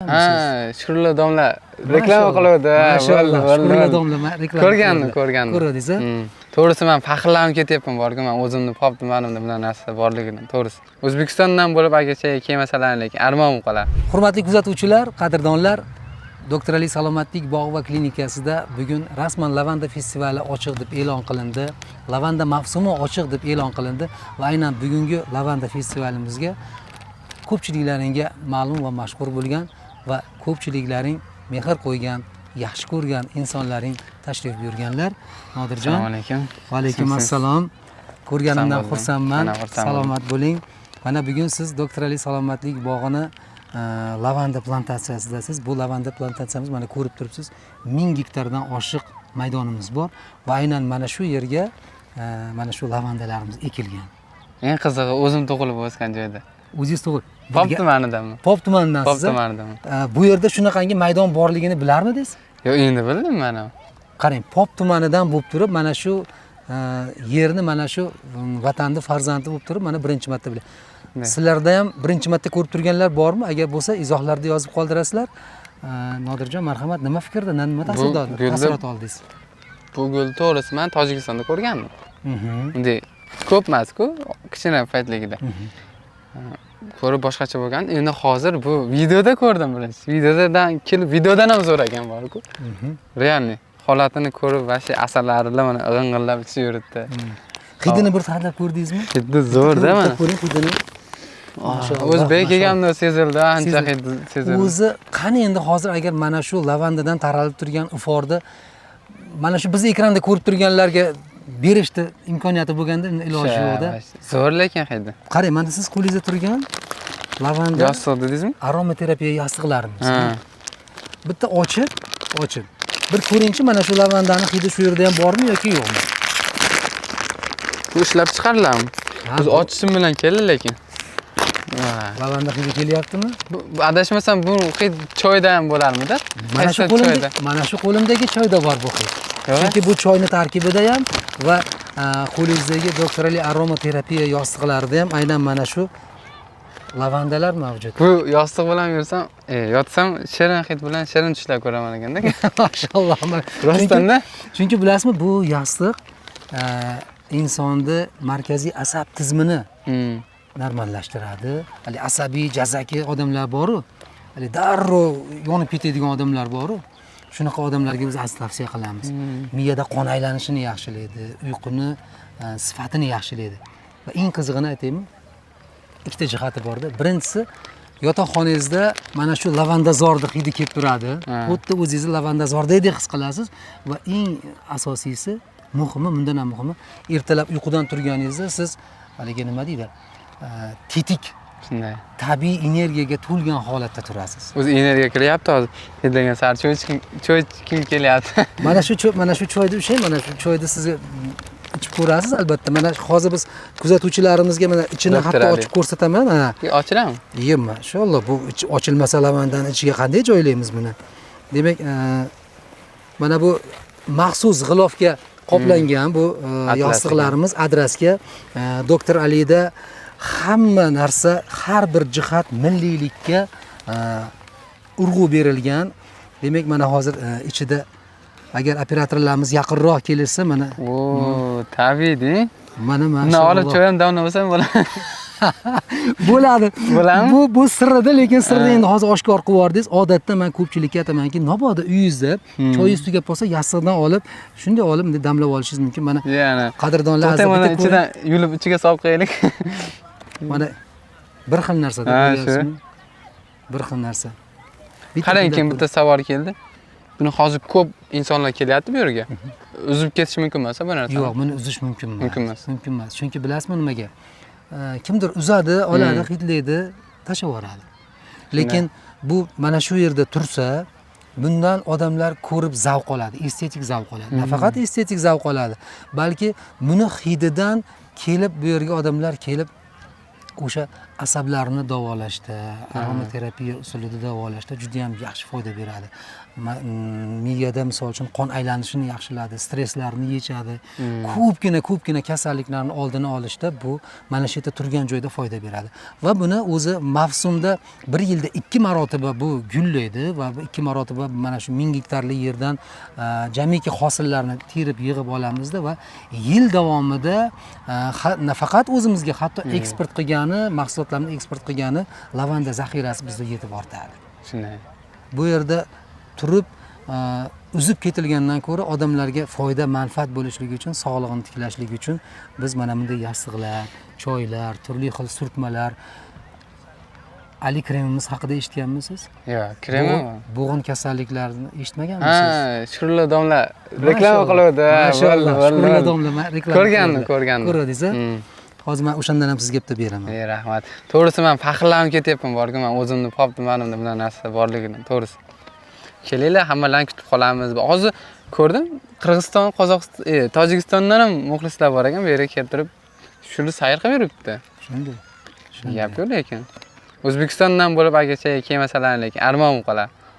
ko'rganmisiz? Ha, Shukrullo domla reklama qilyapti. Mashalloh, Shukrullo domla reklama ko'rgandim. Ko'rdingiz? To'g'risi men faxrlanib ketyapman borku, men o'zimni popnimanimda bunaqa narsa borligidan, to'g'risi. O'zbekistondan bo'lib agacha kelmasalaring, lekin armonim qoladi. Hurmatli kuzatuvchilar, qadrdonlar, Doktor Ali salomatlik bog' va klinikasida bugun rasman lavanda festivali ochiq deb e'lon qilindi. Lavanda mavsumi ochiq deb e'lon qilindi va aynan bugungi lavanda festivalimizga ko'pchiliklaringga ma'lum va mashhur bo'lgan va ko'pchiliklaring mehr qo'ygan, yaxshi ko'rgan insonlaring tashrif buyurganlar. Nodirjon. Assalomu alaykum. Va alaykum assalom. Ko'rganimdan xursandman. Salomat bo'ling. Mana bugun siz Doktor Ali salomatlik bog'ini lavanda plantatsiyasidasiz. Bu lavanda plantatsiyamiz mana ko'rib turibsiz, 1000 gektardan oshiq maydonimiz bor va aynan mana shu yerga mana shu lavandalarimiz ekilgan. Eng qizig'i o'zim tug'ilib o'sgan joyda. O'zingiz to'g'ri. Pop tumanidanmi? Pop tumanidansiz. Pop tumanidanmi? Bu yerda shunaqangi maydon borligini bilarmidingiz? Yo'q, endi bildim mana. Qarang, Pop tumanidan bo'lib turib, mana shu yerni, mana shu vatanning farzandi bo'lib turib, mana birinchi marta bilan. Sizlarda ham birinchi marta ko'rib turganlar bormi? Agar bo'lsa, izohlarda yozib qoldirasizlar. Nodirjon, marhamat, nima fikrda, nima taassurot oldingiz? Bu gul to'g'risi men Tojikistonda ko'rgandim. Bunday ko'p emas-ku, kichkina paytligida. Ko'rib boshqacha bo'lgan. Endi hozir bu videoda ko'rdim birinchi. Videodan ham zo'r ekan bor-ku. Realni holatini ko'rib, vashi asarlarida mana g'ing'illab ichib yuribdi. Hidini bir tanlab ko'rdingizmi? Hidi zo'rda mana. Ko'ring hidini. O'zbek kelganda sezildi, ancha hid sezildi. O'zi qani endi hozir agar mana shu lavandadan taralib turgan iforni mana shu biz ekranda ko'rib turganlarga berishdi imkoniyati bo'lganda iloji yo'qda. Zo'r lekin hidi. Qarang, mana siz qo'lingizda turgan lavanda yostiq dedingizmi? Aromaterapiya yostiqlarimiz. Bitta ochib. Bir ko'ringchi, mana shu lavandani hidi shu yerda ham bormi yoki yo'qmi? Bu ishlab chiqariladimi? Biz ochishim bilan keldi lekin. Lavanda hidi kelyaptimi? Adashmasam bu hid choyda ham bo'larmidi? Mana shu qo'limdagi choyda bor bu hid. Chunki bu choyning tarkibida ham va qo'lingizdagi Doktor Ali aromaterapiya yostiqlarida ham aynan mana shu lavandalar mavjud. Bu yostiq bilan yursam, yotsam shirin hid bilan shirin tushlar ko'raman ekanda. Mashalloh. Rostanda? Chunki bilasizmi, bu yostiq insonni markaziy asab tizimini normallashtiradi. Hali asabiy, jazaki odamlar bor-ku, hali darrov yonib ketadigan odamlar bor-ku. Shunaqa odamlarga biz tavsiya qilamiz. Miyada qon aylanishini yaxshilaydi, uyquni sifatini yaxshilaydi. Va eng qizig'ini aytaymi? Ikkita jihati bor-da. Birinchisi, yotoqxonangizda mana shu lavandazorni hidi kelib turadi. Xuddi o'zingizni lavandazordek his qilasiz va eng asosiysi, muhimi, bundan ham muhimi, ertalab uyqudan turganingizda siz haligi nima deydi? Tetik, shunday tabiiy energiyaga to'lgan holatda turasiz. O'zi energiya kelyapti hozir. Hidlagan sari choy kim kelyapti? Mana shu choyni o'shay, mana shu choyni siz ichib ko'rasiz albatta. Mana hozir biz kuzatuvchilarimizga mana ichini hatto ochib ko'rsataman. Mana. Ochilaman? Mashalloh, bu ochilmasa lavandani ichiga qanday joylaymiz buni? Demak, mana bu maxsus g'ilofga qoplangan bu yostiqlarimiz adresga Doktor Alida hamma narsa, har bir jihat milliylikka urg'u berilgan. Demak, mana hozir ichida agar operatorlarimiz yaqinroq kelsa, mana tabiiy. Mana olib cho'yam davno bo'lsam bo'ladi. Bo'ladi. Bo'ladimi? Bu sirrida, lekin sirni endi hozir oshkor qilib yordingiz. Odatda men ko'pchilikka aytamanki, mabodo uyingizda choyingiz tugab qolsa, yastiqdan olib, shunday olib damlab olishingiz mumkin. Mana qadrdonlar azizlar, ichidan yulib ichiga solib qo'yaylik. Mana bir xil narsa deb o'ylayapsizmi? Bir xil narsa. Qarangki, bitta savol keldi. Buni hozir ko'p insonlar kelyapti bu yerga. Uzib ketish mumkin emas bu narsa? Yo'q, buni uzish mumkin emas. Mumkin emas. Chunki bilasizmi nimaga? Kimdir uzadi, oladi, hidlaydi, tashlab yuboradi. Lekin bu mana shu yerda tursa, bundan odamlar ko'rib zavq oladi, estetik zavq oladi. Nafaqat estetik zavq oladi, balki buni hididan kelib bu yerga odamlar kelib o'sha asablarni davolashda, aromaterapiya usulida davolashda juda ham yaxshi foyda beradi. Miyada misol uchun qon aylanishini yaxshilaydi, stresslarni yechadi. Ko'pgina kasalliklarni oldini olishda bu mana shu yerda turgan joyda foyda beradi. Va buni o'zi mavsumda 1 yilda 2 marotaba bu gullaydi va 2 marotaba mana shu 1000 gektarli yerdan jamiki hosillarni terib yig'ib olamizda va yil davomida nafaqat o'zimizga, hatto eksport qilgani, mahsulotlarni eksport qilgani lavanda zaxirasi bizga yetib ortadi. Shunday. Bu yerda turib uzib ketilgandan ko'ra odamlarga foyda, manfaat bo'lishligi uchun, sog'lig'ini tiklashligi uchun biz mana bunday yastiqlar, choylar, turli xil surtmalar, Ali kremimiz haqida eshitganmisiz? Yo'q, kremi. Bo'g'in kasalliklarini eshitmaganmisiz? Ha, Shukrullo domla reklama qiladi. Shukrullo domla reklama ko'rgandim. Ko'rdingiz? Hozir men o'shandan ham sizga bitta beraman. Rahmat. To'g'risi men faxrlanib ketyapman borku, men o'zimni manimda bunaqa narsa borligidan, to'g'risi. Kelinglar, hammalarni kutib qolamiz. Hozir ko'rdim, Qirg'iziston, Qozog'iston, Tojikistondan ham muxlislar bor ekan, bu yerga keltirib shuni sayr qilib yuribdi. Shunday. Gap yo'q lekin. O'zbekistondan bo'lib agacha kelmasalar lekin armon qiladi.